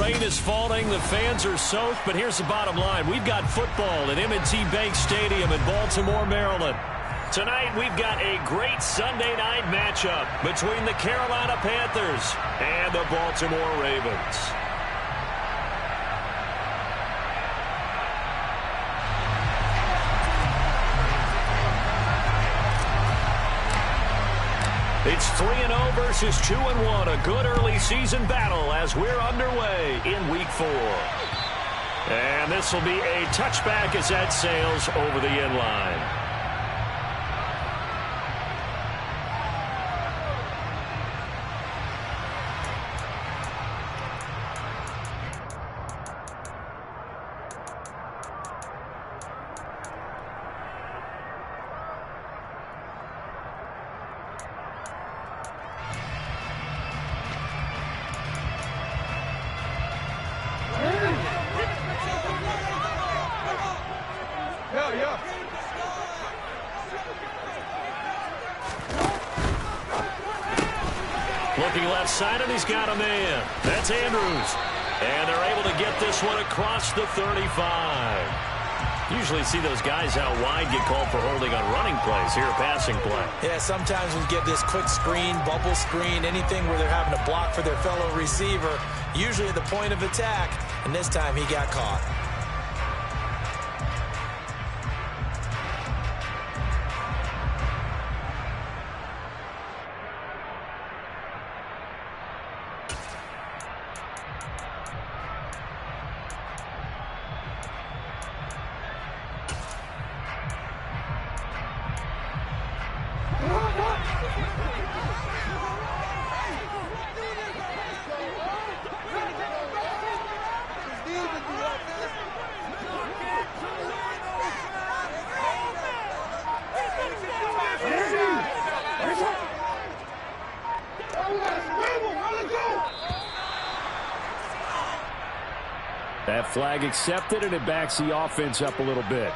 rain is falling, the fans are soaked, but here's the bottom line. We've got football at M&T Bank Stadium in Baltimore, Maryland. Tonight, we've got a great Sunday night matchup between the Carolina Panthers and the Baltimore Ravens. It's 3-0 versus 2-1, a good early season battle as we're underway in Week 4. And this will be a touchback as that sails over the end line. Looking left side, and he's got a man. That's Andrews. And they're able to get this one across the 35. Usually see those guys out wide get called for holding on running plays. Here, a passing play. Yeah, sometimes we get this quick screen, bubble screen, anything where they're having to block for their fellow receiver, usually at the point of attack, and this time he got caught. That flag accepted, and it backs the offense up a little bit.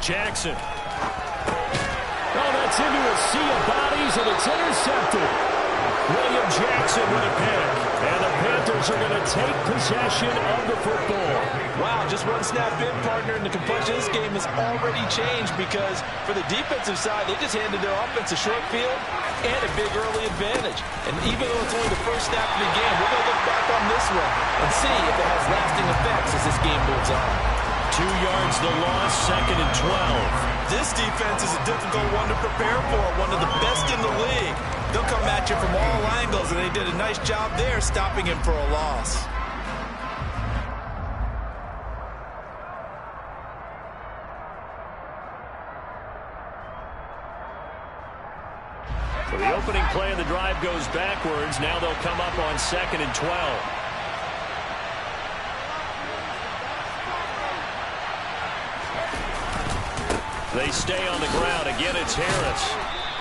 Jackson. Oh, that's into a sea of bodies, and it's intercepted. William Jackson with a pick. And the Panthers are going to take possession of the football. Wow, just one snap in, partner, and the complexion of this game has already changed because for the defensive side, they just handed their offense a short field and a big early advantage. And even though it's only the first snap of the game, we're going to look back on this one and see if it has lasting effects as this game moves on. 2 yards the loss, 2nd and 12. This defense is a difficult one to prepare for, one of the best in the league. They'll come at you from all angles, and they did a nice job there stopping him for a loss. So the opening play of the drive goes backwards. Now they'll come up on 2nd and 12. They stay on the ground. Again, it's Harris.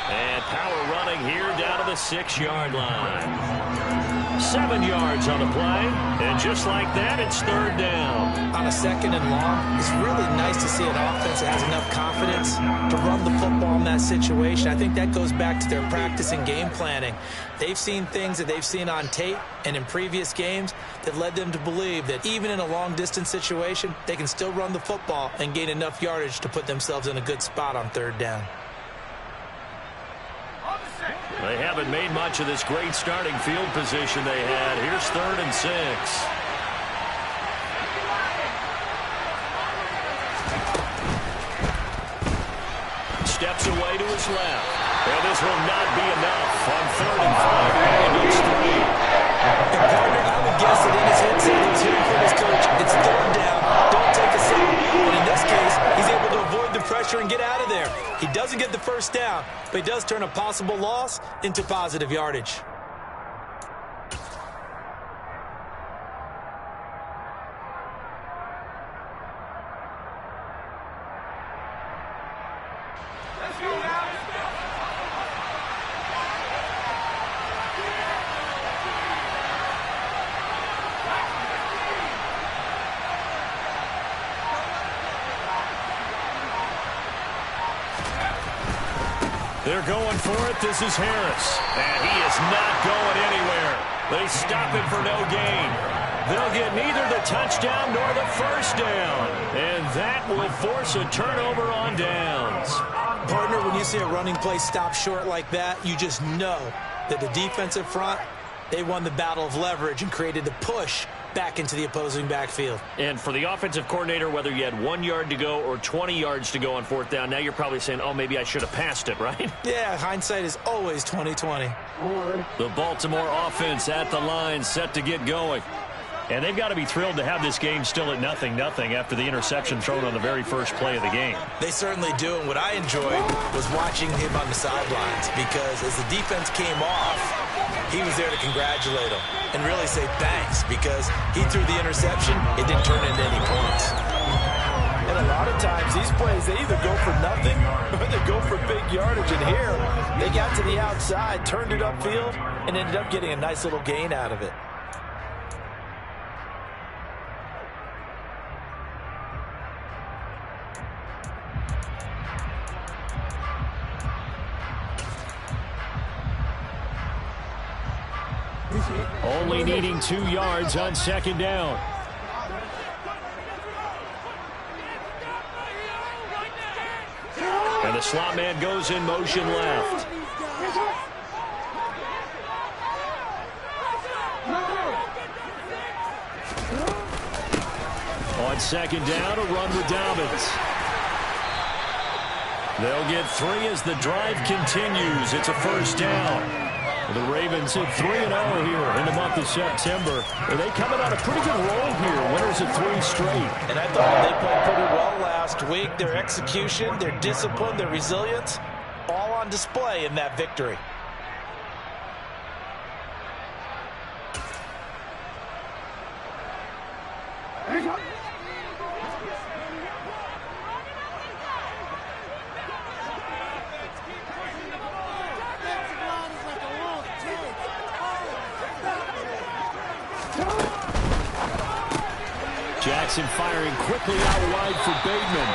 And power running here down to the 6-yard line. 7 yards on the play. And just like that, it's 3rd down. On a 2nd and long, it's really nice to see an offense that has enough confidence to run the football in that situation. I think that goes back to their practice and game planning. They've seen things that they've seen on tape and in previous games that led them to believe that even in a long-distance situation, they can still run the football and gain enough yardage to put themselves in a good spot on 3rd down. They haven't made much of this great starting field position they had. Here's 3rd and 6. Steps away to his left. And this will not be enough on 3rd and 5. And it's 3. And partner, I would guess that in his headset, he's hearing from his coach, it's 3rd down, don't take a sack. But in this case, he's able to avoid the pressure and get out of there. He doesn't get the 1st down, but he does turn a possible loss into positive yardage. They're going for it. This is Harris. And he is not going anywhere. They stop him for no gain. They'll get neither the touchdown nor the first down. And that will force a turnover on downs. Partner, when you see a running play stop short like that, you just know that the defensive front, they won the battle of leverage and created the push back into the opposing backfield. And for the offensive coordinator, whether you had 1 yard to go or 20 yards to go on fourth down, now you're probably saying, oh, maybe I should have passed it, right? Yeah, hindsight is always 20/20. The Baltimore offense at the line, set to get going. And they've got to be thrilled to have this game still at 0-0 after the interception thrown on the very first play of the game. They certainly do, and what I enjoyed was watching him on the sidelines, because as the defense came off, he was there to congratulate them and really say thanks, because he threw the interception. It didn't turn into any points. And a lot of times these plays, they either go for nothing or they go for big yardage. And here, they got to the outside, turned it upfield, and ended up getting a nice little gain out of it. Only needing 2 yards on second down. And the slot man goes in motion left. On second down, a run with Dobbins. They'll get 3 as the drive continues. It's a first down. The Ravens hit 3-0 here in the month of September. And they coming on a pretty good roll here. Winners of 3 straight. And I thought they played pretty well last week. Their execution, their discipline, their resilience, all on display in that victory. Jackson firing quickly out wide for Bateman.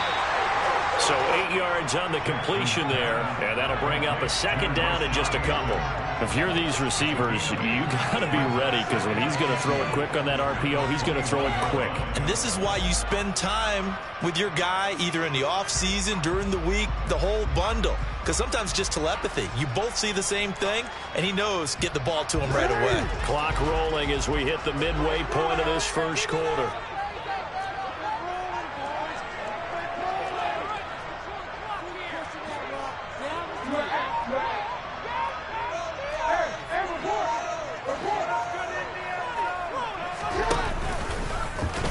So 8 yards on the completion there, and that'll bring up a second down in just a couple. If you're these receivers, you got to be ready, because when he's going to throw it quick on that RPO, he's going to throw it quick. And this is why you spend time with your guy either in the offseason, during the week, the whole bundle. Because sometimes just telepathy. You both see the same thing, and he knows get the ball to him right away. Clock rolling as we hit the midway point of this first quarter.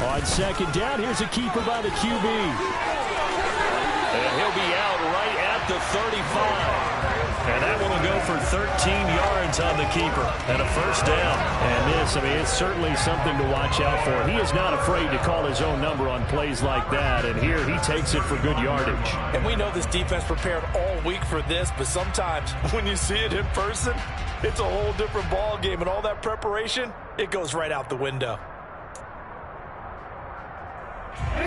On second down, here's a keeper by the QB. And he'll be out right at the 35. And that one will go for 13 yards on the keeper. And a first down. And this, I mean, it's certainly something to watch out for. He is not afraid to call his own number on plays like that. And here he takes it for good yardage. And we know this defense prepared all week for this, but sometimes when you see it in person, it's a whole different ball game. And all that preparation, it goes right out the window.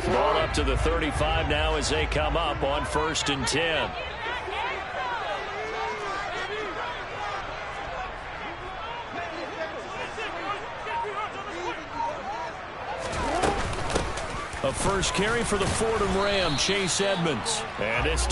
Ball up to the 35 now as they come up on 1st and 10. A first carry for the Fordham Ram, Chase Edmonds. And it's...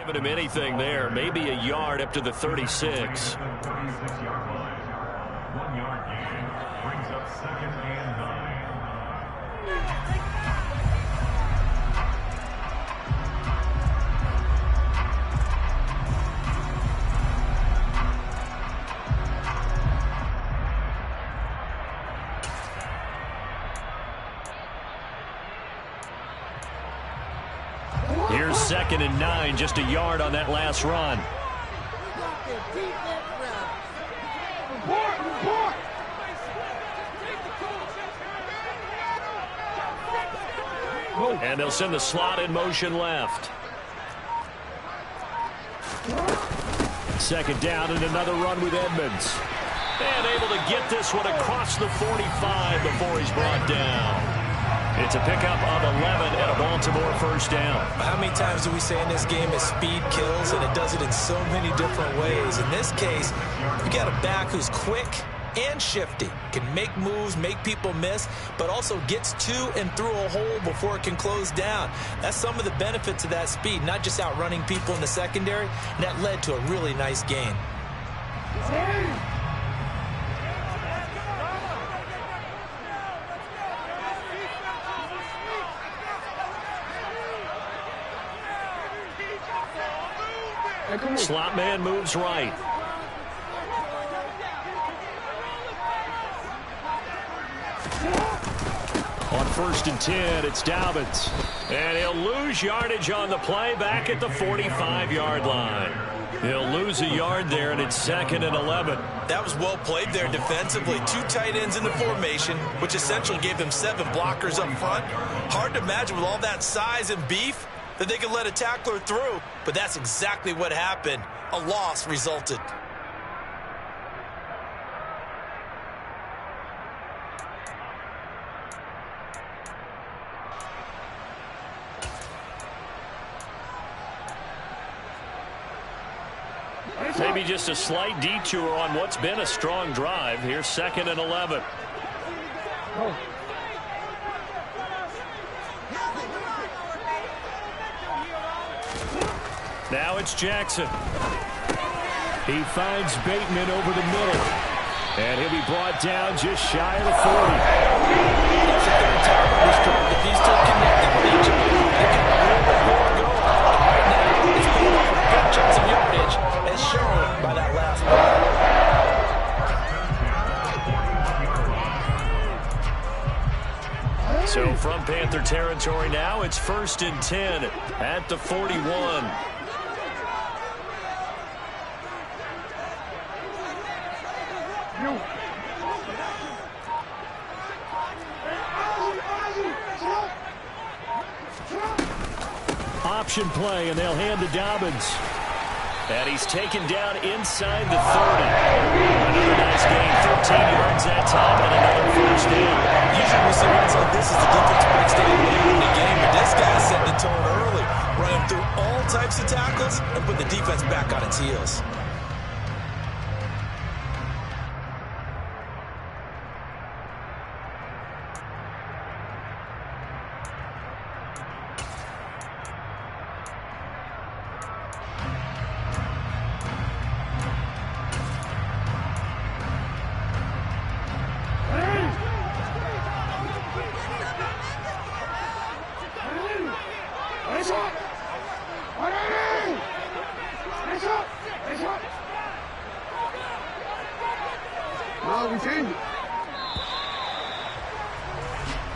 giving him anything there. Maybe a yard up to the 36. Here's 2nd and 9, just a yard on that last run. And they'll send the slot in motion left. 2nd down and another run with Edmonds. And able to get this one across the 45 before he's brought down. It's a pickup of 11 and a Baltimore first down. How many times do we say in this game is speed kills, and it does it in so many different ways. In this case, you got a back who's quick and shifty, can make moves, make people miss, but also gets to and through a hole before it can close down. That's some of the benefits of that speed, not just outrunning people in the secondary, and that led to a really nice gain. Slot man moves right. On 1st and 10, it's Dobbins. And he'll lose yardage on the play back at the 45-yard line. He'll lose a yard there, and it's 2nd and 11. That was well played there defensively. 2 tight ends in the formation, which essentially gave them 7 blockers up front. Hard to imagine with all that size and beef that they could let a tackler through, but that's exactly what happened. A loss resulted. Maybe just a slight detour on what's been a strong drive. Here's 2nd and 11. Now it's Jackson. He finds Bateman over the middle. And he'll be brought down just shy of the 40. That's the 3rd time on this drive. If these 2 connected with each other, they can really more going. Right now, it's paying off a good chance of yardage, as shown by that last play. So from Panther territory now, it's 1st and 10 at the 41. Option play, and they'll hand to Dobbins. And he's taken down inside the 30. Another nice gain, 13 yards that time, and another first down. Usually we see runs like this as the defense breaks down later in the game, but this guy set the tone early, running through all types of tackles and put the defense back on its heels.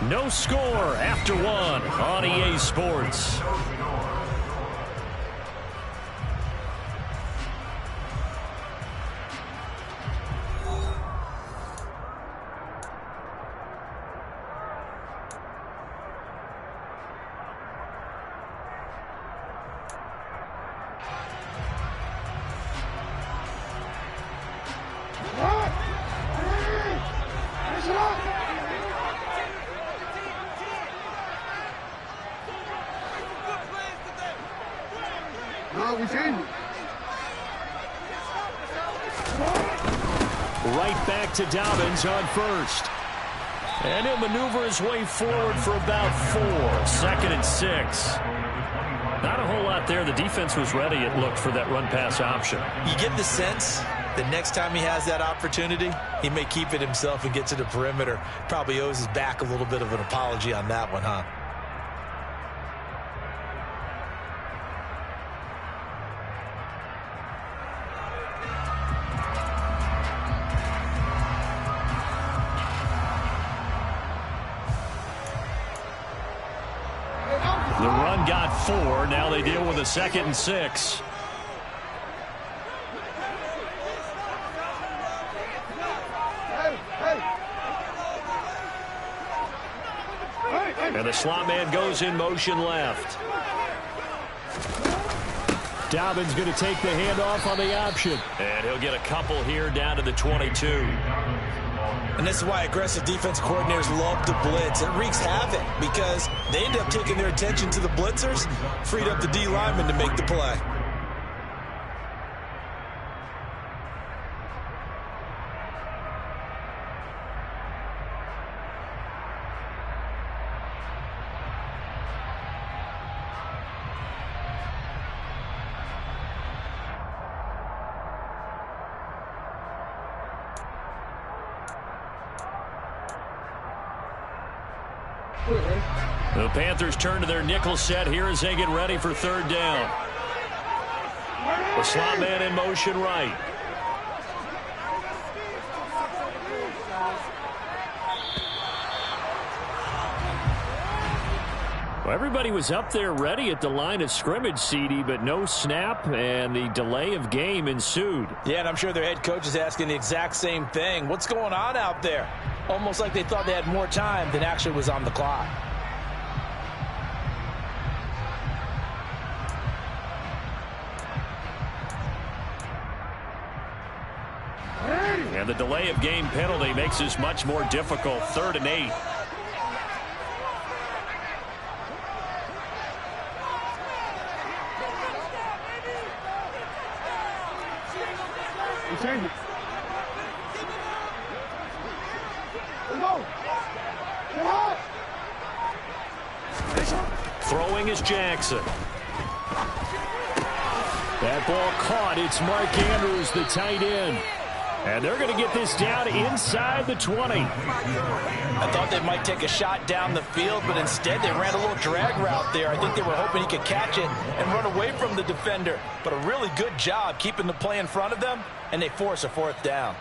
No score after 1 on EA Sports. Right back to Dobbins on 1st. And he'll maneuver his way forward for about 4. 2nd and 6. Not a whole lot there. The defense was ready, it looked, for that run-pass option. You get the sense that next time he has that opportunity, he may keep it himself and get to the perimeter. Probably owes his back a little bit of an apology on that one, huh? The run got 4. Now they deal with a 2nd and 6. And the slot man goes in motion left. Dobbins going to take the handoff on the option. And he'll get a couple here down to the 22. And this is why aggressive defensive coordinators love to blitz. It wreaks havoc because they end up taking their attention to the blitzers, freed up the D lineman to make the play. The Panthers turn to their nickel set here as they get ready for 3rd down. The slot man in motion right. Well, everybody was up there ready at the line of scrimmage, CD, but no snap, and the delay of game ensued. Yeah, and I'm sure their head coach is asking the exact same thing. What's going on out there? Almost like they thought they had more time than actually was on the clock. And the delay of game penalty makes this much more difficult. 3rd and 8. Throwing is Jackson. That ball caught. It's Mark Andrews, the tight end. And they're going to get this down inside the 20. I thought they might take a shot down the field, but instead they ran a little drag route there. I think they were hoping he could catch it and run away from the defender. But a really good job keeping the play in front of them, and they force a 4th down.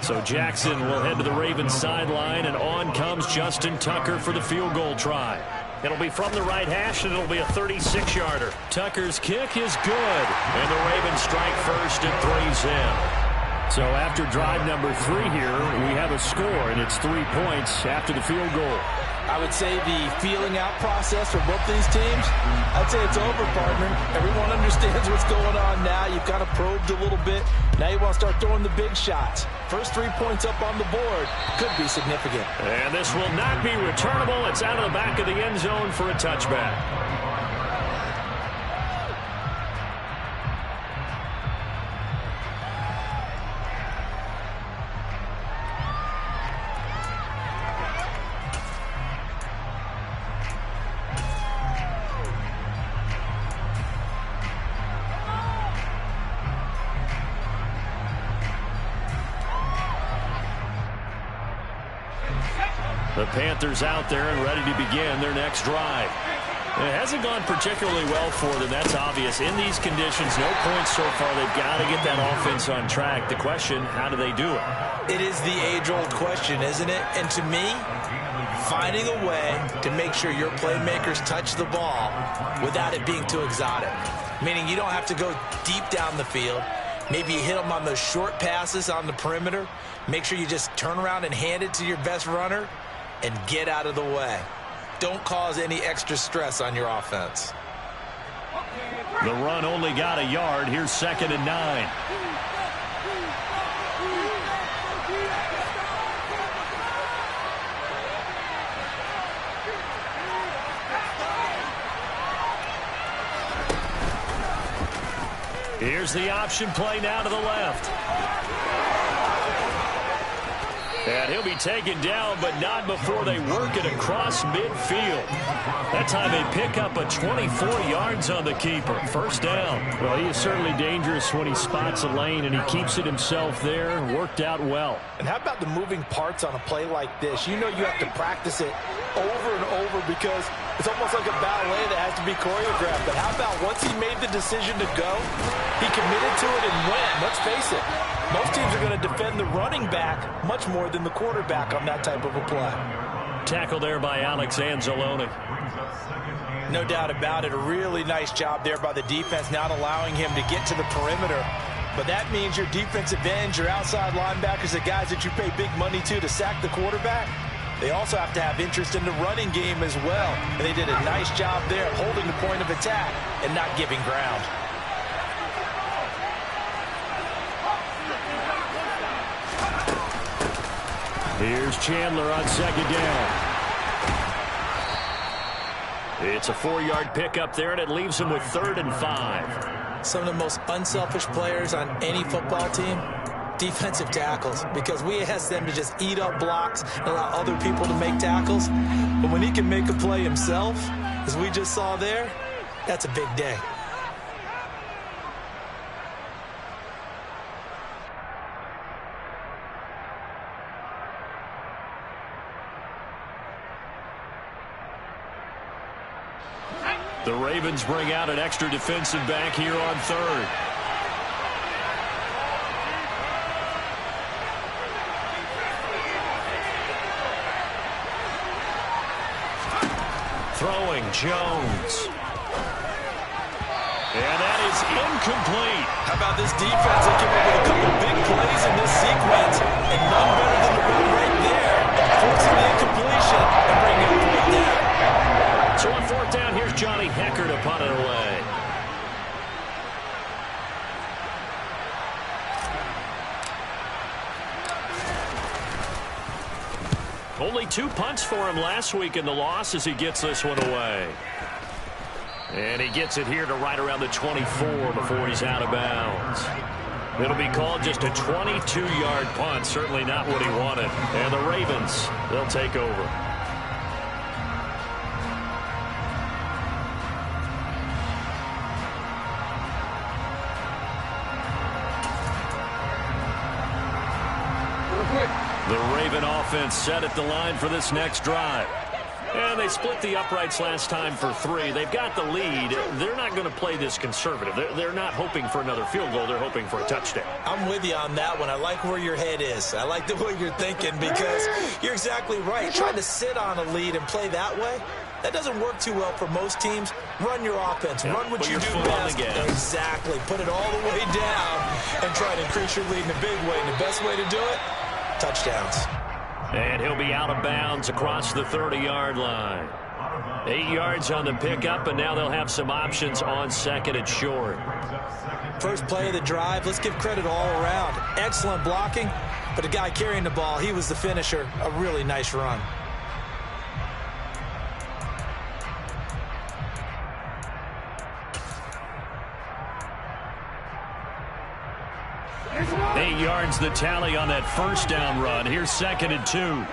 So Jackson will head to the Ravens sideline, and on comes Justin Tucker for the field goal try. It'll be from the right hash, and it'll be a 36-yarder. Tucker's kick is good, and the Ravens strike first and 3's in. So after drive number 3 here, we have a score, and it's 3 points after the field goal. I would say the feeling out process for both these teams, I'd say it's over, partner. Everyone understands what's going on now. You've kind of probed a little bit. Now you want to start throwing the big shots. First 3 points up on the board could be significant. And this will not be returnable. It's out of the back of the end zone for a touchback. The Panthers out there and ready to begin their next drive. It hasn't gone particularly well for them. That's obvious. In these conditions, no points so far. They've got to get that offense on track. The question, how do they do it? It is the age-old question, isn't it? And to me, finding a way to make sure your playmakers touch the ball without it being too exotic. Meaning you don't have to go deep down the field. Maybe you hit them on those short passes on the perimeter. Make sure you just turn around and hand it to your best runner and get out of the way. Don't cause any extra stress on your offense. The run only got a yard. Here's 2nd and 9. Here's the option play now to the left. And he'll be taken down, but not before they work it across midfield. That time they pick up a 24 yards on the keeper. First down. Well, he is certainly dangerous when he spots a lane, and he keeps it himself there. Worked out well. And how about the moving parts on a play like this? You know you have to practice it over and over because it's almost like a ballet that has to be choreographed. But how about once he made the decision to go, he committed to it and went. Let's face it. Most teams are going to defend the running back much more than the quarterback on that type of a play. Tackle there by Alex Anzalone. No doubt about it. A really nice job there by the defense, not allowing him to get to the perimeter. But that means your defensive ends, your outside linebackers, the guys that you pay big money to sack the quarterback, they also have to have interest in the running game as well. And they did a nice job there holding the point of attack and not giving ground. Here's Chandler on second down. It's a 4-yard pickup there, and it leaves him with 3rd and 5. Some of the most unselfish players on any football team, defensive tackles, because we ask them to just eat up blocks and allow other people to make tackles. But when he can make a play himself, as we just saw there, that's a big day. The Ravens bring out an extra defensive back here on 3rd. Throwing Jones. And that is incomplete. How about this defense? They came up with a couple big plays in this sequence, and none better than the run right there, forcing the incompletion and bringing it right down. So on 4th down, here's Johnny Hecker to punt it away. Only 2 punts for him last week in the loss as he gets this one away. And he gets it here to right around the 24 before he's out of bounds. It'll be called just a 22-yard punt, certainly not what he wanted. And the Ravens, they'll take over. The Raven offense set at the line for this next drive. And they split the uprights last time for 3. They've got the lead. They're not going to play this conservative. They're not hoping for another field goal. They're hoping for a touchdown. I'm with you on that one. I like where your head is. I like the way you're thinking because you're exactly right. Trying to sit on a lead and play that way, that doesn't work too well for most teams. Run your offense. Run what you do best. Exactly. Put it all the way down and try to increase your lead in a big way. And the best way to do it, touchdowns. And he'll be out of bounds across the 30-yard line. 8 yards on the pickup, and now they'll have some options on 2nd and short. First play of the drive, let's give credit all around. Excellent blocking, but the guy carrying the ball, he was the finisher. A really nice run. Eight yards the tally on that first down run. Here's 2nd and 2.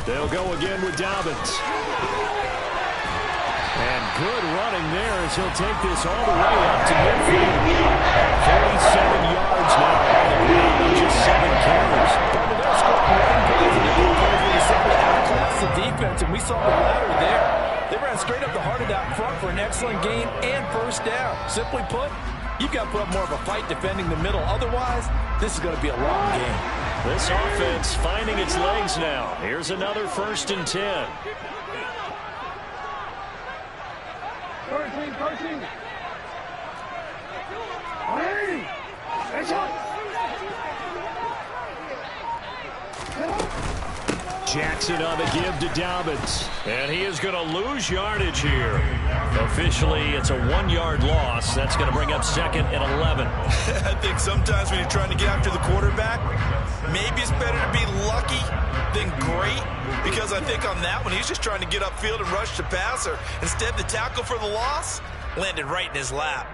They'll go again with Dobbins. And good running there as he'll take this all the way up to midfield. 47 yards now on the ground on just 7 carries. They're scoring running plays, and they're going to simply outclass the defense, and we saw the ladder there. They ran straight up the heart of that front for an excellent gain and first down. Simply put, you've got to put up more of a fight defending the middle. Otherwise, this is going to be a long game. This offense finding its legs now. Here's another 1st and 10. Jackson on the give to Dobbins. And he is going to lose yardage here. Officially, it's a 1-yard loss. That's going to bring up 2nd and 11. I think sometimes when you're trying to get after the quarterback, maybe it's better to be lucky than great, because I think on that one, he's just trying to get upfield and rush the passer. Instead, the tackle for the loss landed right in his lap.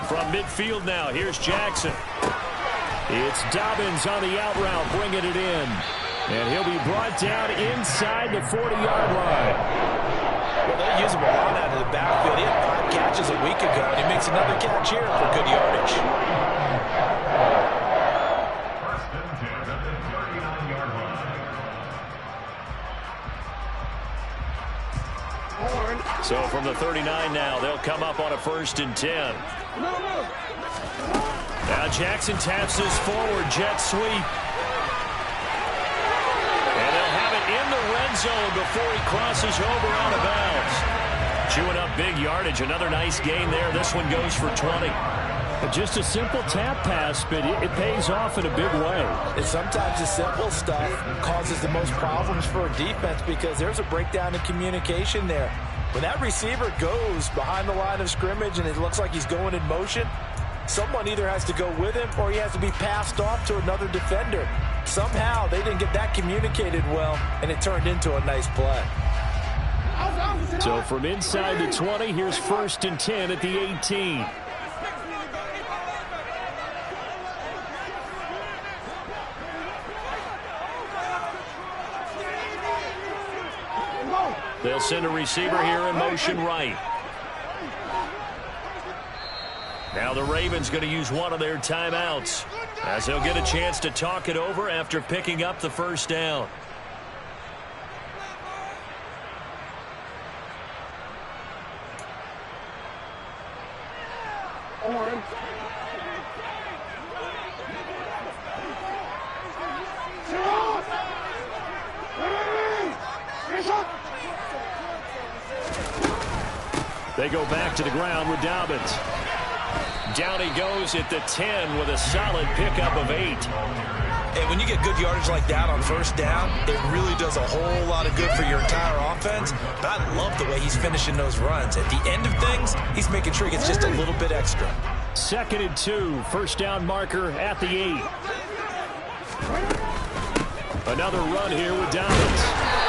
From midfield now, here's Jackson. It's Dobbins on the out route, bringing it in. And he'll be brought down inside the 40-yard line. Well, they use him a lot out of the backfield. He had 5 catches a week ago, and he makes another catch here for good yardage. So from the 39 now, they'll come up on a 1st and 10. Now Jackson taps this forward jet sweep. And they'll have it in the red zone before he crosses over out of bounds. Chewing up big yardage. Another nice gain there. This one goes for 20. Just a simple tap pass, but it pays off in a big way. And sometimes the simple stuff causes the most problems for a defense, because there's a breakdown in communication there. When that receiver goes behind the line of scrimmage and it looks like he's going in motion, someone either has to go with him or he has to be passed off to another defender. Somehow they didn't get that communicated well, and it turned into a nice play. So from inside the 20, here's 1st and 10 at the 18. They'll send a receiver here in motion right. Now the Ravens going to use one of their timeouts, as they'll get a chance to talk it over after picking up the 1st down. They go back to the ground with Dobbins. Down he goes at the 10 with a solid pickup of 8. And when you get good yardage like that on 1st down, it really does a whole lot of good for your entire offense. But I love the way he's finishing those runs. At the end of things, he's making sure he gets just a little bit extra. 2nd and 2, 1st down marker at the 8. Another run here with Dobbins.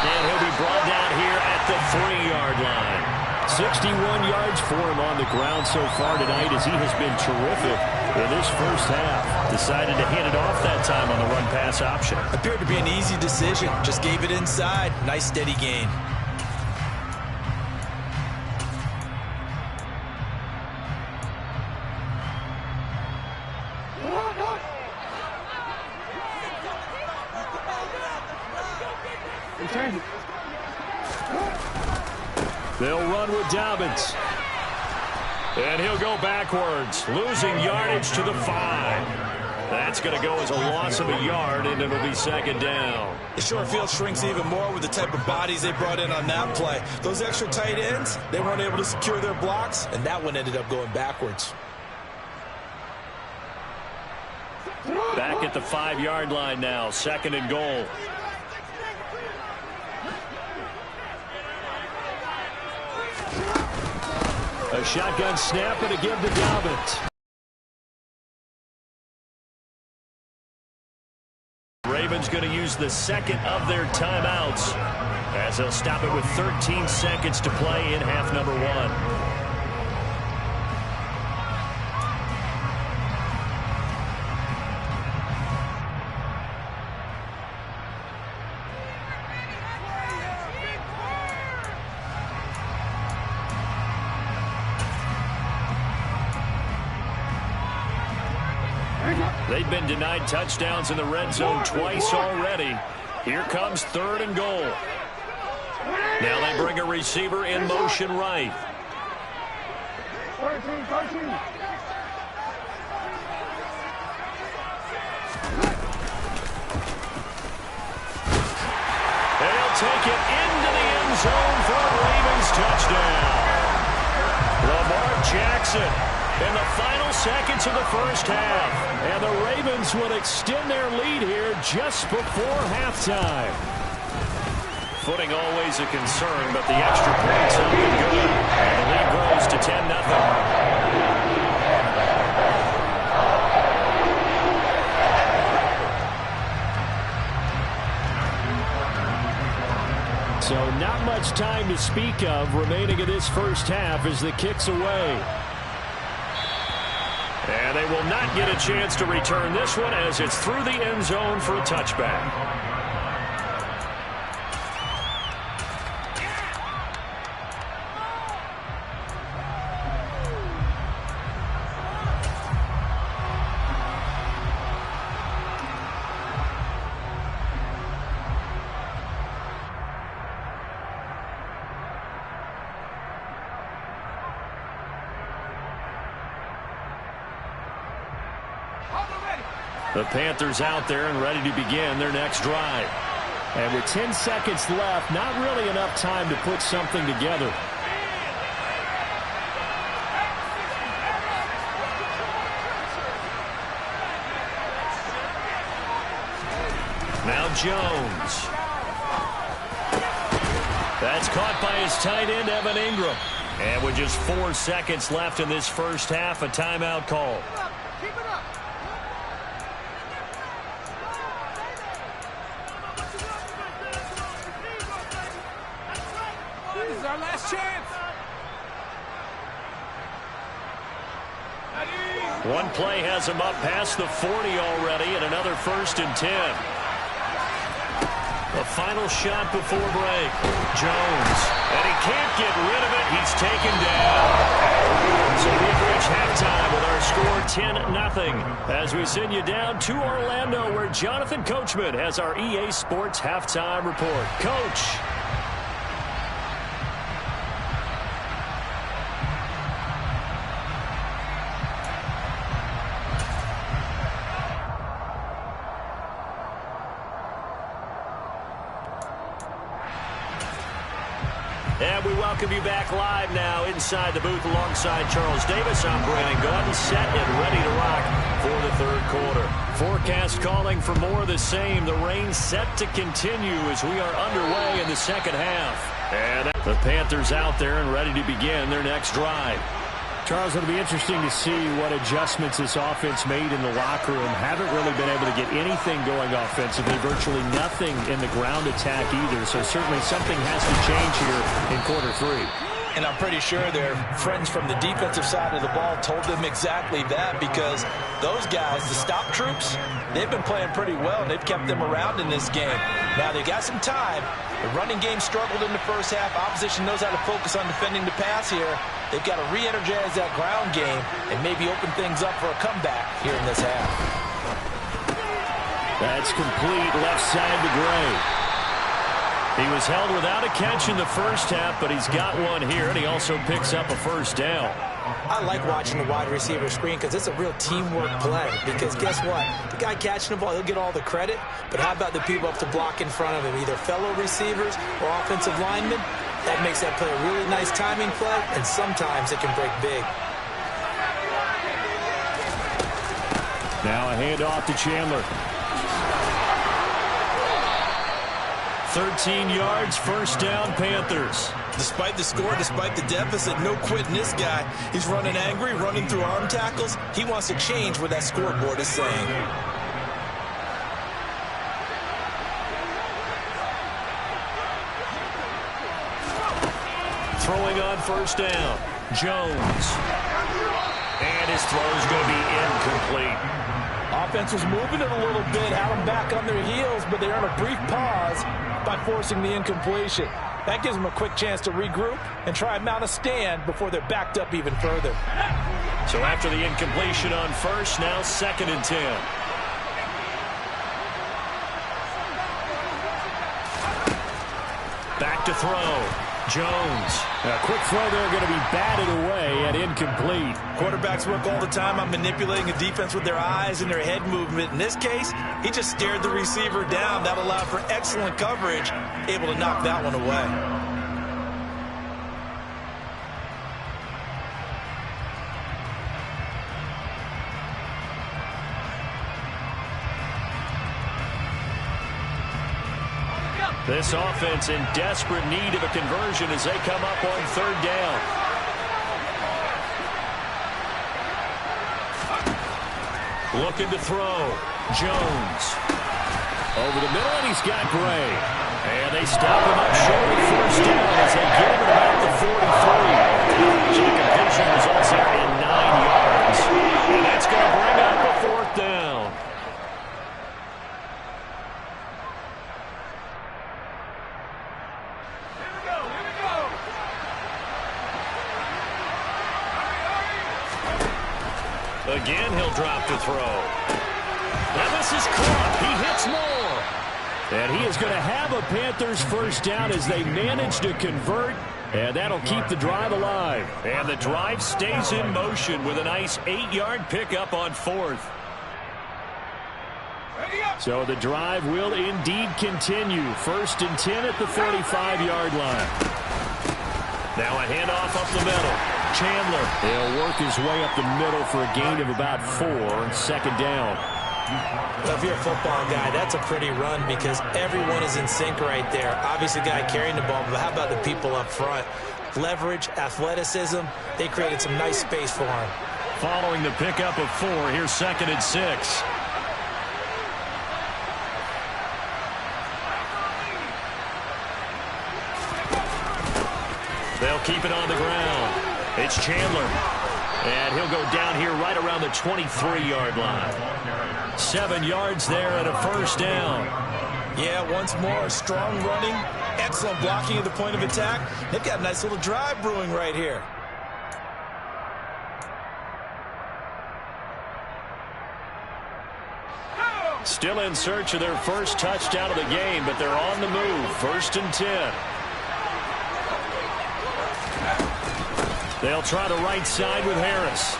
And he'll be brought down here at the 3-yard line. 61 yards for him on the ground so far tonight, as he has been terrific in this 1st half. Decided to hand it off that time on the run-pass option. Appeared to be an easy decision. Just gave it inside. Nice steady gain. They'll run with Dobbins. And he'll go backwards, losing yardage to the 5. That's going to go as a loss of a yard, and it'll be 2nd down. The short field shrinks even more with the type of bodies they brought in on that play. Those extra tight ends, they weren't able to secure their blocks, and that one ended up going backwards. Back at the 5-yard line now, 2nd and goal. A shotgun snap and a give to Dobbins. Ravens going to use the 2nd of their timeouts, as they'll stop it with 13 seconds to play in half number 1. They've been denied touchdowns in the red zone twice already. Here comes 3rd and goal. Now they bring a receiver in motion right. They'll take it into the end zone for a Ravens touchdown. Lamar Jackson in the final seconds of the first half. And the Ravens would extend their lead here just before halftime. Footing always a concern, but the extra points have been good. And the lead grows to 10-0. So not much time to speak of remaining in this first half as the kick's away. And they will not get a chance to return this one as it's through the end zone for a touchback. The Panthers out there and ready to begin their next drive. And with 10 seconds left, not really enough time to put something together. Now Jones. That's caught by his tight end, Evan Ingram. And with just 4 seconds left in this first half, a timeout call. Our last chance. One play has him up past the 40 already, and another 1st and 10. The final shot before break. Jones, and he can't get rid of it. He's taken down. So we've reached halftime with our score 10-0 as we send you down to Orlando, where Jonathan Coachman has our EA Sports halftime report. Coach. And we welcome you back live now inside the booth alongside Charles Davis. I'm Brandon Gordon, set and ready to rock for the 3rd quarter. Forecast calling for more of the same. The rain set to continue as we are underway in the second half. And the Panthers out there and ready to begin their next drive. Charles, it'll be interesting to see what adjustments this offense made in the locker room. Haven't really been able to get anything going offensively, virtually nothing in the ground attack either. So certainly something has to change here in quarter 3. And I'm pretty sure their friends from the defensive side of the ball told them exactly that, because those guys, the stop troops, they've been playing pretty well. They've kept them around in this game. Now they got some time. The running game struggled in the first half. Opposition knows how to focus on defending the pass here. They've got to re-energize that ground game and maybe open things up for a comeback here in this half. That's complete left side to Gray. He was held without a catch in the first half, but he's got one here, and he also picks up a 1st down. I like watching the wide receiver screen because it's a real teamwork play. Because guess what? The guy catching the ball, he'll get all the credit. But how about the people up to block in front of him, either fellow receivers or offensive linemen? That makes that play a really nice timing play, and sometimes it can break big. Now a handoff to Chandler. 13 yards, 1st down, Panthers. Despite the score, despite the deficit, no quitting this guy. He's running angry, running through arm tackles. He wants to change what that scoreboard is saying. Throwing on 1st down, Jones. And his throw's going to be incomplete. Offense was moving it a little bit, had them back on their heels, but they're on a brief pause by forcing the incompletion. That gives them a quick chance to regroup and try and mount a stand before they're backed up even further. So after the incompletion on first, now 2nd and 10. Back to throw. Jones. A quick throw there going to be batted away and incomplete. Quarterbacks work all the time on manipulating a defense with their eyes and their head movement. In this case, he just stared the receiver down. That allowed for excellent coverage, able to knock that one away. This offense in desperate need of a conversion as they come up on 3rd down. Looking to throw. Jones. Over the middle, and he's got Gray. And they stop him up short of 1st down as they get him at about the 43. So the completion results in 9 yards. And that's going to bring up a 4th down. Again, he'll drop to throw. Now this is caught. He hits more. And he is going to have a Panthers 1st down as they manage to convert. And that'll keep the drive alive. And the drive stays in motion with a nice 8-yard pickup on 4th. So the drive will indeed continue. 1st and 10 at the 35-yard line. Now a handoff up the middle. Chandler. He'll work his way up the middle for a gain of about 4. 2nd down. Well, if you're a football guy, that's a pretty run because everyone is in sync right there. Obviously, the guy carrying the ball, but how about the people up front? Leverage, athleticism, they created some nice space for him. Following the pickup of 4, here's 2nd and 6. They'll keep it on the ground. It's Chandler. And he'll go down here right around the 23-yard line. 7 yards there and a 1st down. Yeah, once more, strong running, excellent blocking at the point of attack. They've got a nice little drive brewing right here. Still in search of their first touchdown of the game, but they're on the move. 1st and 10. They'll try the right side with Harris.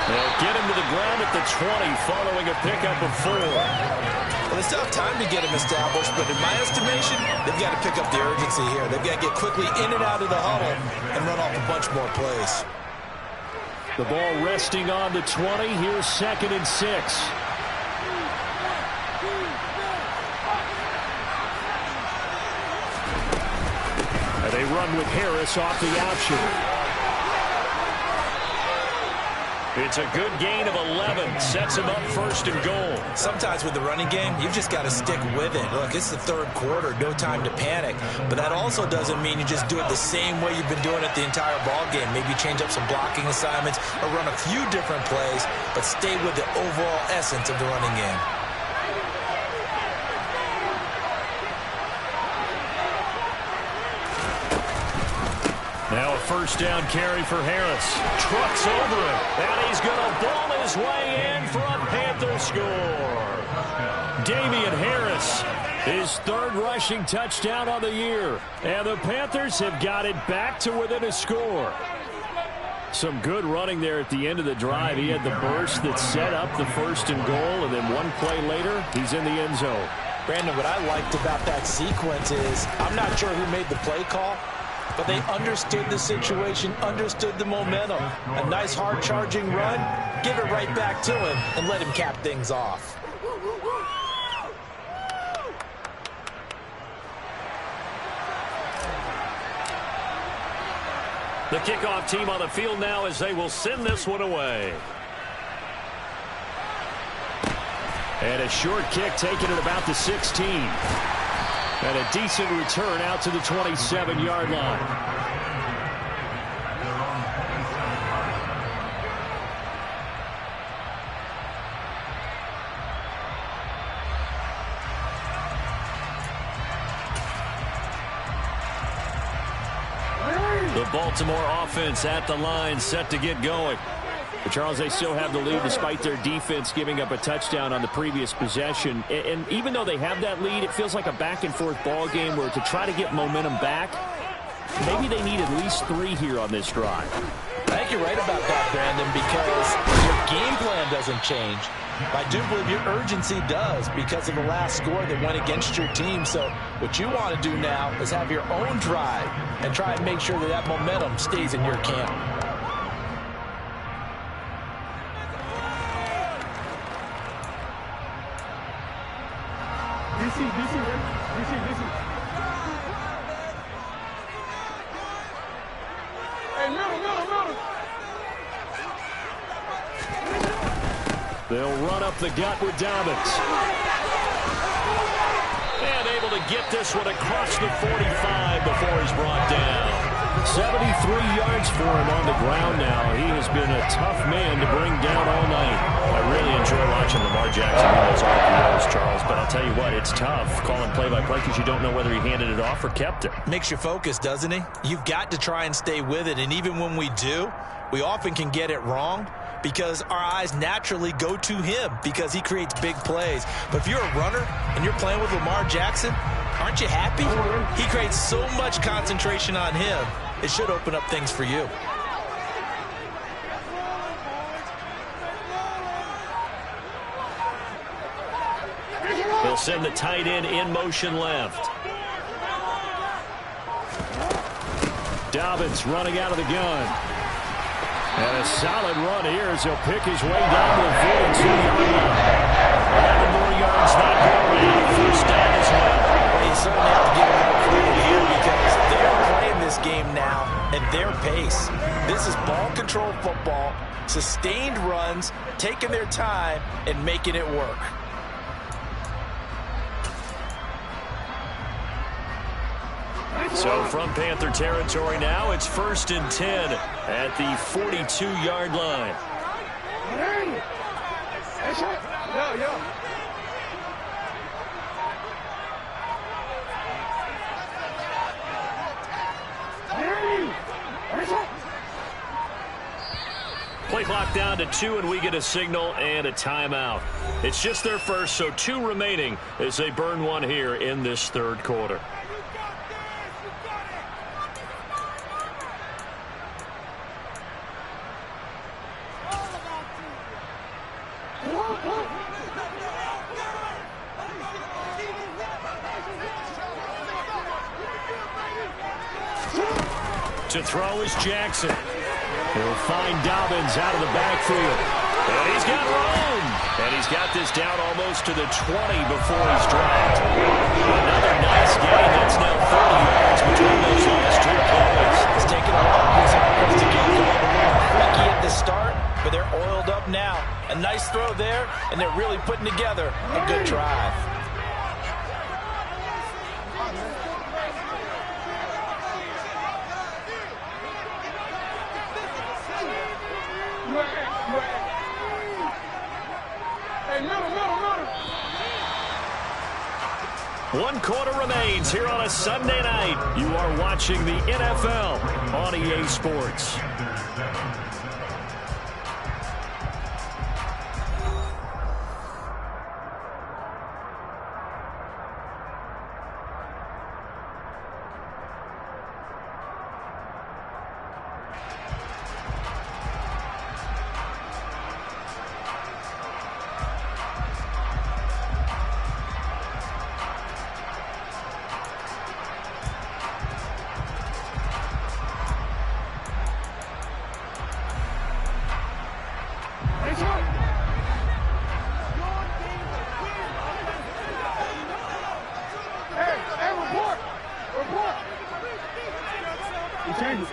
They'll get him to the ground at the 20 following a pickup of 4. Well, they still have time to get him established, but in my estimation, they've got to pick up the urgency here. They've got to get quickly in and out of the huddle and run off a bunch more plays. The ball resting on the 20. Here's 2nd and 6. And they run with Harris off the option. It's a good gain of 11. Sets him up 1st and goal. Sometimes with the running game, you've just got to stick with it. Look, it's the 3rd quarter. No time to panic. But that also doesn't mean you just do it the same way you've been doing it the entire ball game. Maybe change up some blocking assignments or run a few different plays, but stay with the overall essence of the running game. Now a 1st down carry for Harris. Trucks over it. And he's going to ball his way in for a Panther score. Damian Harris, his 3rd rushing touchdown on the year. And the Panthers have got it back to within a score. Some good running there at the end of the drive. He had the burst that set up the 1st and goal, and then one play later, he's in the end zone. Brandon, what I liked about that sequence is I'm not sure who made the play call, but they understood the situation, understood the momentum. A nice hard-charging run, give it right back to him, and let him cap things off. The kickoff team on the field now as they will send this one away. And a short kick taken at about the 16. And a decent return out to the 27-yard line. The Baltimore offense at the line, set to get going. But Charles, they still have the lead despite their defense giving up a touchdown on the previous possession. And even though they have that lead, it feels like a back-and-forth ball game where to try to get momentum back, maybe they need at least 3 here on this drive. I think you're right about that, Brandon, because your game plan doesn't change. I do believe your urgency does because of the last score that went against your team. So what you want to do now is have your own drive and try and make sure that that momentum stays in your camp. DC. Hey, middle. They'll run up the gut with Dobbins. And able to get this one across the 45 before he's brought down. 73 yards for him on the ground now. He has been a tough man to bring down all night. I really enjoy watching Lamar Jackson run those RPOs, Charles, but I'll tell you what, it's tough calling play-by-play because you don't know whether he handed it off or kept it. Makes you focus, doesn't he? You've got to try and stay with it, and even when we do, we often can get it wrong because our eyes naturally go to him because he creates big plays. But if you're a runner and you're playing with Lamar Jackson, aren't you happy? He creates so much concentration on him. It should open up things for you. They'll send the tight end in motion left. Dobbins running out of the gun. And a solid run here as he'll pick his way down to the 42-yard line. 11 more yards not going. First down as well. Well, you certainly have to give them credit here because they're playing this game now at their pace. This is ball control football, sustained runs, taking their time, and making it work. So from Panther territory now, it's 1st and 10 at the 42-yard line. Play clock down to 2, and we get a signal and a timeout. It's just their first, so 2 remaining as they burn one here in this third quarter. To throw is Jackson. He'll find Dobbins out of the backfield. And he's got room. And he's got this down almost to the 20 before he's dropped. Another nice gain. That's now 30 yards between those last 2 plays. It's taken a while for this offense to get going. Lucky at the start, but they're oiled up now. A nice throw there, and they're really putting together a good drive. One quarter remains here on a Sunday night. You are watching the NFL on EA Sports.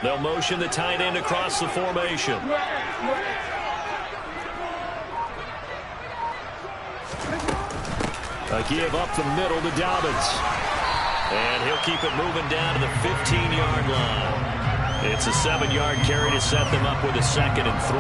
They'll motion the tight end across the formation. A give up the middle to Dobbins. And he'll keep it moving down to the 15-yard line. It's a 7-yard carry to set them up with a 2nd and 3.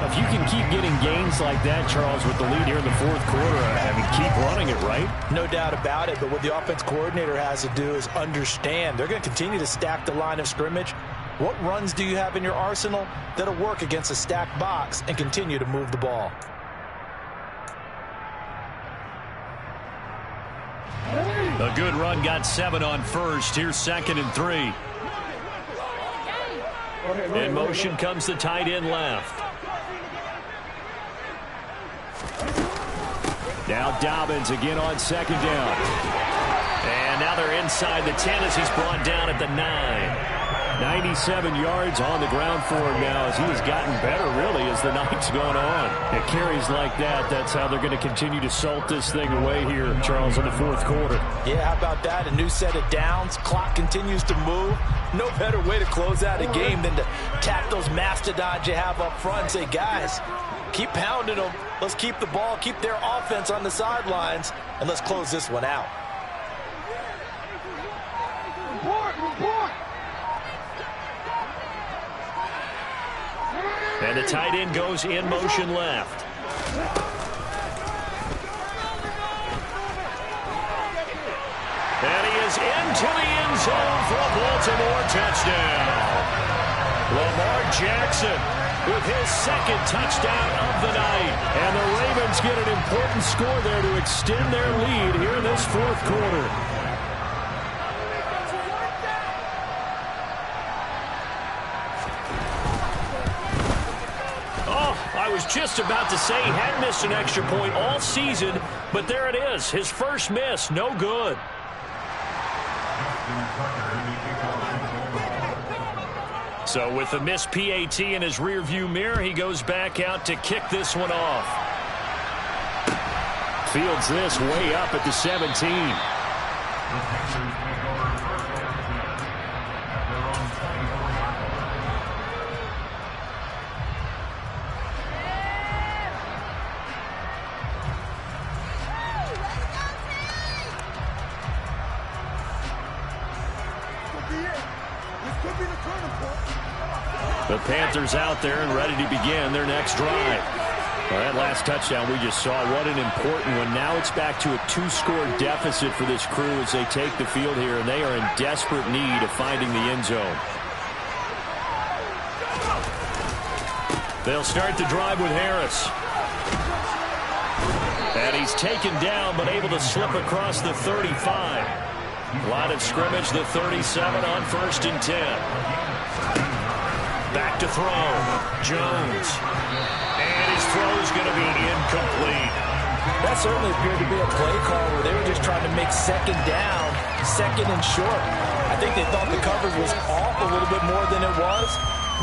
If you can keep getting gains like that, Charles, with the lead here in the fourth quarter, I mean, keep running it, right? No doubt about it, but what the offense coordinator has to do is understand. They're going to continue to stack the line of scrimmage, What runs do you have in your arsenal that'll work against a stacked box and continue to move the ball? A good run got 7 on first. Here's 2nd and 3. In motion comes the tight end left. Now Dobbins again on 2nd down. And now they're inside the 10 as he's brought down at the 9. 97 yards on the ground for him now as he has gotten better, really, as the night's gone on. It carries like that. That's how they're going to continue to salt this thing away here, Charles, in the 4th quarter. Yeah, how about that? A new set of downs. Clock continues to move. No better way to close out a game than to tap those mastodons you have up front and say, guys, keep pounding them. Let's keep the ball, keep their offense on the sidelines, and let's close this one out. Report. And the tight end goes in motion left. And he is into the end zone for a Baltimore touchdown. Lamar Jackson with his 2nd touchdown of the night. And the Ravens get an important score there to extend their lead here in this 4th quarter. I was just about to say he hadn't missed an extra point all season, but there it is. His first miss, no good. So with the missed PAT in his rearview mirror, he goes back out to kick this one off. Fields this way up at the 17. The Panthers out there and ready to begin their next drive. Well, that last touchdown we just saw, what an important one. Now it's back to a 2-score deficit for this crew as they take the field here, and they are in desperate need of finding the end zone. They'll start the drive with Harris. And he's taken down but able to slip across the 35. Line of scrimmage, the 37 on 1st and 10. Back to throw. Jones. And his throw is going to be incomplete. That certainly appeared to be a play call where they were just trying to make 2nd down, 2nd and short. I think they thought the coverage was off a little bit more than it was.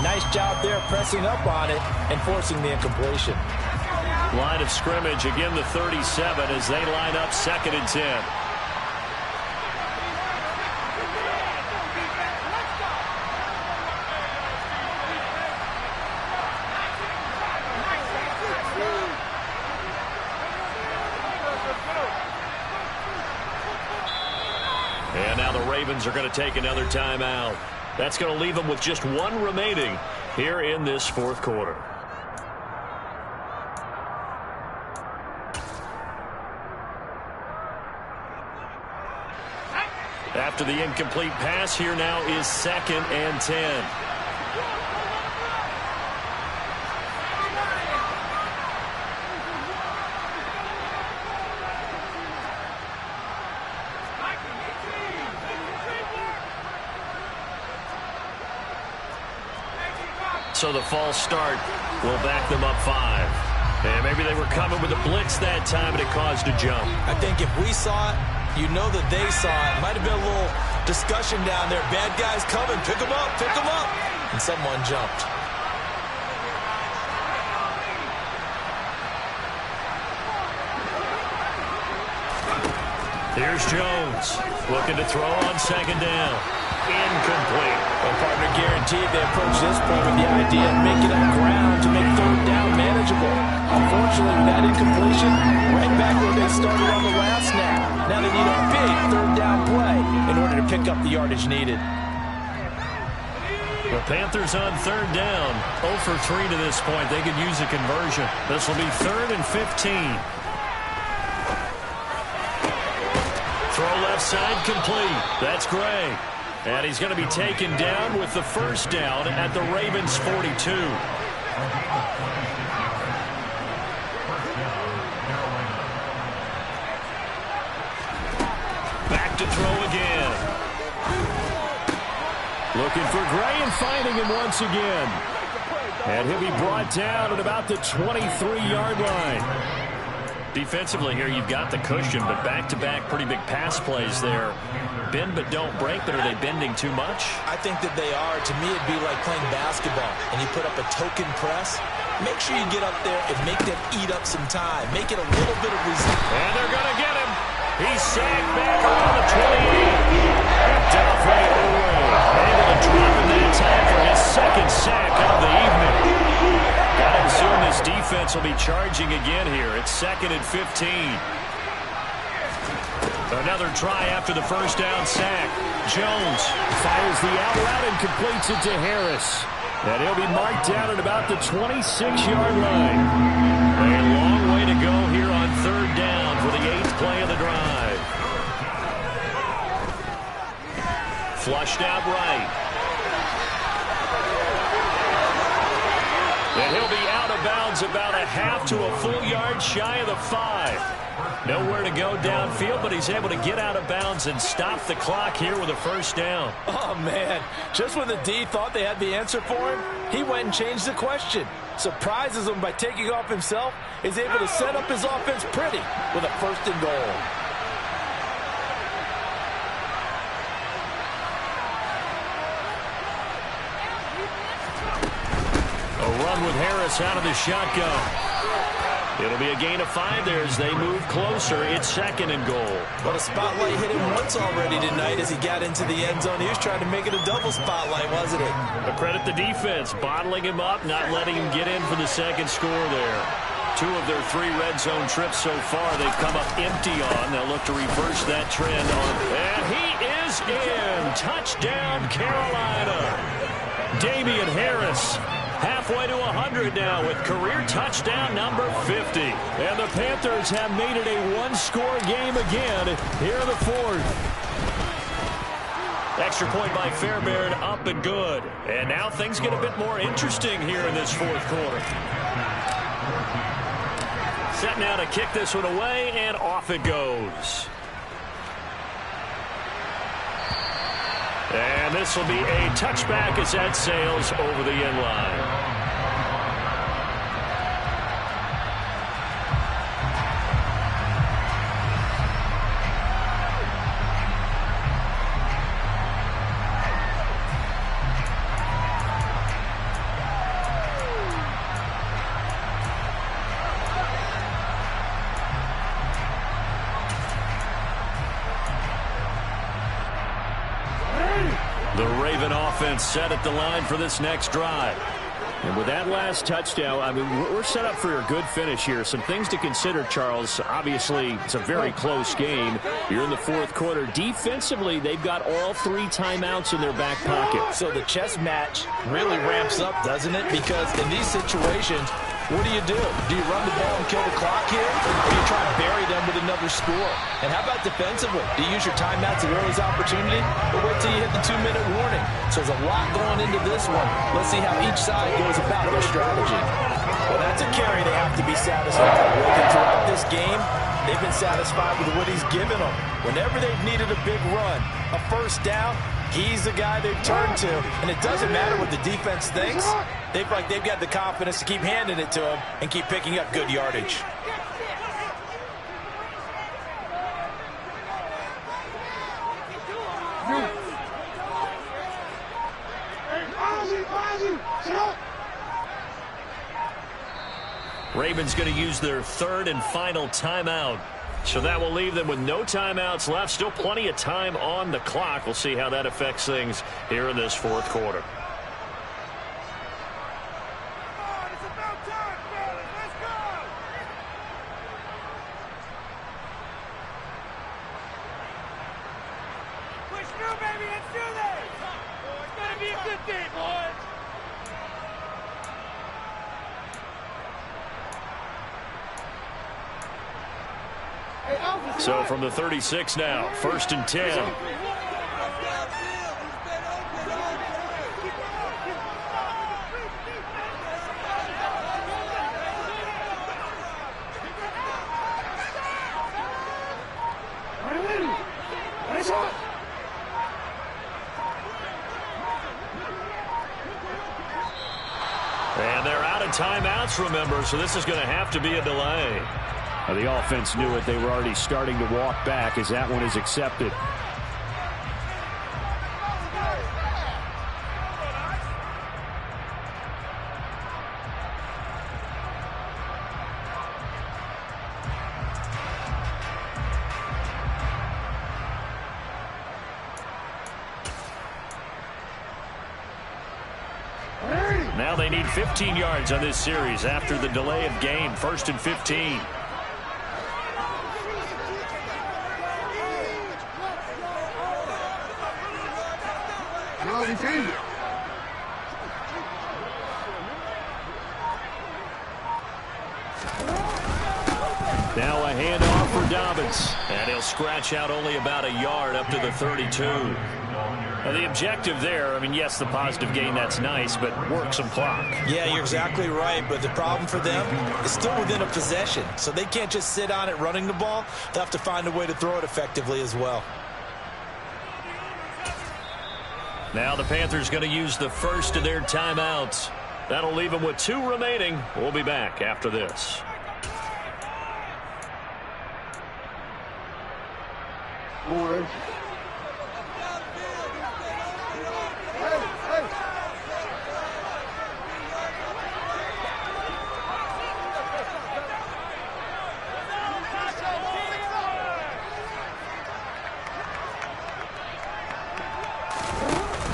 Nice job there pressing up on it and forcing the incompletion. Line of scrimmage, again the 37 as they line up 2nd and 10. And now the Ravens are going to take another timeout. That's going to leave them with just 1 remaining here in this 4th quarter. After the incomplete pass, here now is 2nd and 10. So the false start will back them up 5. And maybe they were coming with a blitz that time and it caused a jump. I think if we saw it, you know that they saw it. Might have been a little discussion down there. Bad guys coming. Pick them up. Pick them up. And someone jumped. Here's Jones. Looking to throw on 2nd down. Incomplete. Well, partner, guaranteed they approach this point with the idea of making up ground to make 3rd down manageable. Unfortunately, with that incompletion, right back where they started on the last snap. Now they need a big 3rd down play in order to pick up the yardage needed. The Panthers on 3rd down. 0 for 3 to this point. They could use a conversion. This will be 3rd and 15. Throw left side complete. That's Gray. And he's going to be taken down with the first down at the Ravens' 42. Back to throw again. Looking for Gray and finding him once again. And he'll be brought down at about the 23-yard line. Defensively here, you've got the cushion, but back-to-back pretty big pass plays there. Bend but don't break, but are they bending too much? I think that they are. To me, it'd be like playing basketball, and you put up a token press. Make sure you get up there and make them eat up some time. Make it a little bit of resistance. And they're going to get him. He's sacked back around the 28. Delphi able to drop him that time for his second sack of the evening. Gotta assume this defense will be charging again here. It's 2nd and 15. Another try after the first down sack. Jones fires the out route and completes it to Harris. And he'll be marked down at about the 26-yard line. A long way to go here on 3rd down for the 8th play of the drive. Flushed out right. And he'll be out of bounds about a half to a full yard shy of the 5. Nowhere to go downfield, but he's able to get out of bounds and stop the clock here with a first down. Oh, man. Just when the D thought they had the answer for him, he went and changed the question. Surprises him by taking off himself. Is able to set up his offense pretty with a 1st and goal. A run with Harris out of the shotgun. It'll be a gain of 5 there as they move closer. It's 2nd and goal. But a spotlight hit him once already tonight as he got into the end zone. He was trying to make it a double spotlight, wasn't it? But credit the defense, bottling him up, not letting him get in for the second score there. 2 of their 3 red zone trips so far they've come up empty on. They'll look to reverse that trend on. And he is in. Touchdown, Carolina. Damian Harris. Halfway to 100 now with career touchdown number 50. And the Panthers have made it a 1-score game again here in the 4th. Extra point by Fairbairn, up and good. And now things get a bit more interesting here in this 4th quarter. Set now to kick this one away, and off it goes. And this will be a touchback as that sails over the end line. Set at the line for this next drive. And with that last touchdown, I mean, we're set up for a good finish here. Some things to consider, Charles. Obviously, it's a very close game. You're in the 4th quarter. Defensively, they've got all 3 timeouts in their back pocket. So the chess match really ramps up, doesn't it? Because in these situations, what do? Do you run the ball and kill the clock here? Or do you try and bury them with another score? And how about defensively? Do you use your timeouts at earliest opportunity? Or wait till you hit the 2-minute warning? So there's a lot going into this one. Let's see how each side goes about their strategy. Well, that's a carry they have to be satisfied with. And throughout this game, they've been satisfied with what he's given them. Whenever they've needed a big run, a first down, he's the guy they've turned to. And it doesn't matter what the defense thinks. They've got the confidence to keep handing it to him and keep picking up good yardage. Ravens going to use their 3rd and final timeout. So that will leave them with no timeouts left. Still plenty of time on the clock. We'll see how that affects things here in this 4th quarter. So from the 36 now, 1st and 10. And they're out of timeouts, remember, so this is going to have to be a delay. The offense knew it. They were already starting to walk back as that one is accepted. Now they need 15 yards on this series after the delay of game. 1st and 15. Now a handoff for Dobbins. And he'll scratch out only about a yard up to the 32. Now the objective there, I mean, yes, the positive gain, that's nice, but work some clock. Yeah, you're exactly right, but the problem for them is still within a possession, so they can't just sit on it running the ball. They'll have to find a way to throw it effectively as well. Now the Panthers going to use the first of their timeouts. That'll leave them with 2 remaining. We'll be back after this.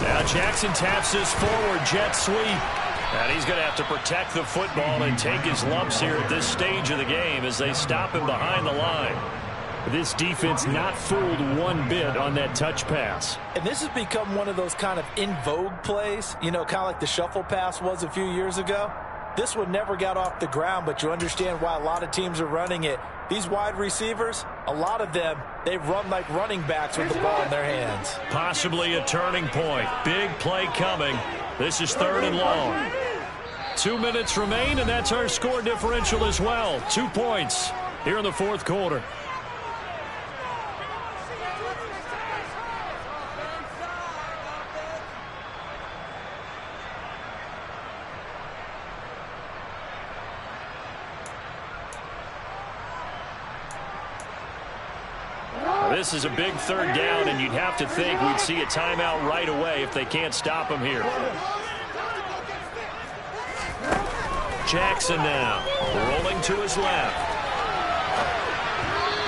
Now Jackson taps this forward jet sweep. And he's going to have to protect the football and take his lumps here at this stage of the game as they stop him behind the line. This defense not fooled one bit on that touch pass. And this has become one of those kind of in vogue plays, you know, kind of like the shuffle pass was a few years ago. This one never got off the ground, but you understand why a lot of teams are running it. These wide receivers, a lot of them, they run like running backs with the ball in their hands. Possibly a turning point. Big play coming. This is 3rd and long. 2 minutes remain, and that's our score differential as well. 2 points here in the 4th quarter. This is a big 3rd down, and you'd have to think we'd see a timeout right away if they can't stop him here. Jackson now, rolling to his left.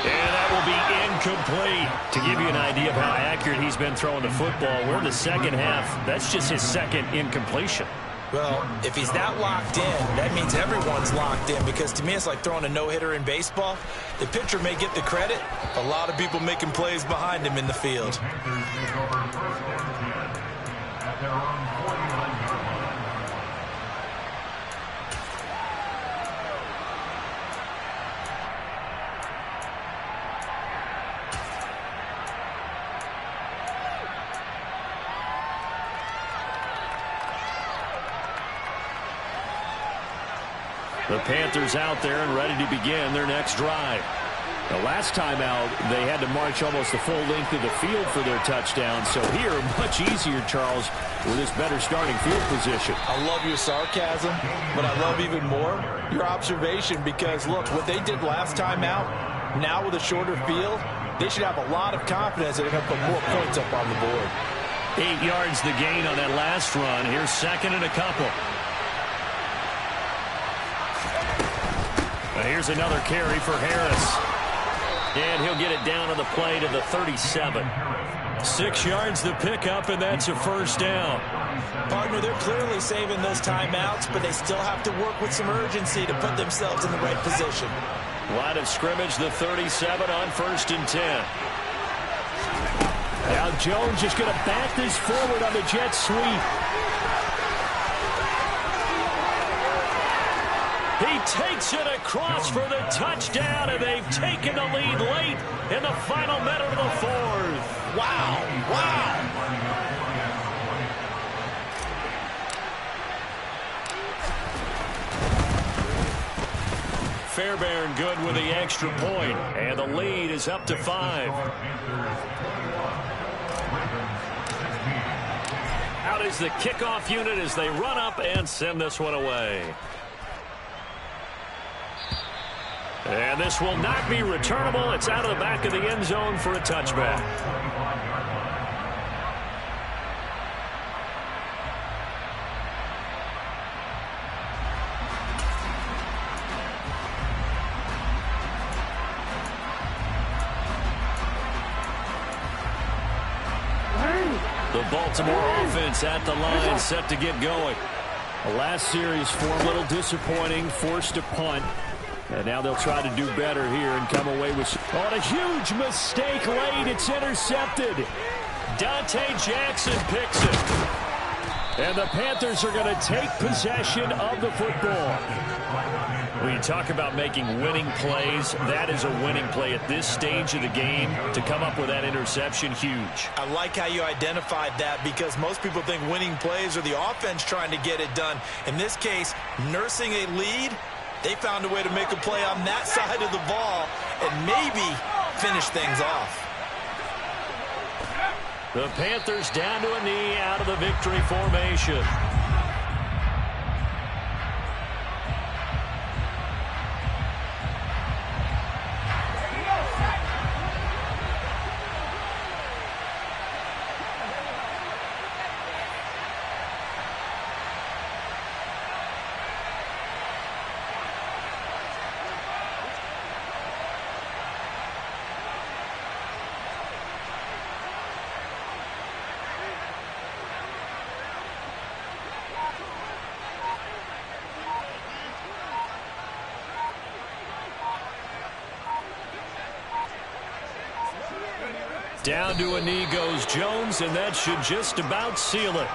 And that will be incomplete. To give you an idea of how accurate he's been throwing the football, we're in the 2nd half. That's just his 2nd incompletion. Well, if he's that locked in, that means everyone's locked in, because to me it's like throwing a no-hitter in baseball. The pitcher may get the credit, a lot of people making plays behind him in the field. The Panthers out there and ready to begin their next drive. The last time out, they had to march almost the full length of the field for their touchdown. So here, much easier, Charles, with this better starting field position. I love your sarcasm, but I love even more your observation, because, look, what they did last time out, now with a shorter field, they should have a lot of confidence that they're going to put more points up on the board. 8 yards the gain on that last run. Here's 2nd and a couple. Here's another carry for Harris. And he'll get it down on the play to the 37. 6 yards the pickup, and that's a 1st down. Partner, they're clearly saving those timeouts, but they still have to work with some urgency to put themselves in the right position. Line of scrimmage, the 37 on 1st and 10. Now Jones just going to back this forward on the jet sweep. He takes it across for the touchdown, and they've taken the lead late in the final minute of the 4th. Wow, wow. Fairbairn good with the extra point, and the lead is up to 5. Out is the kickoff unit as they run up and send this one away. And this will not be returnable. It's out of the back of the end zone for a touchback. The Baltimore offense at the line, set to get going. The last series for a little disappointing, forced a punt. And now they'll try to do better here and come away with... Oh, a huge mistake late. It's intercepted. Dante Jackson picks it. And the Panthers are going to take possession of the football. When you talk about making winning plays, that is a winning play at this stage of the game. To come up with that interception, huge. I like how you identified that, because most people think winning plays are the offense trying to get it done. In this case, nursing a lead, they found a way to make a play on that side of the ball and maybe finish things off. The Panthers down to a knee out of the victory formation. Down to a knee goes Jones, and that should just about seal it.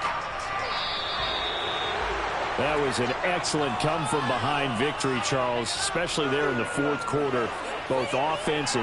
That was an excellent come-from-behind victory, Charles, especially there in the fourth quarter. Both offense and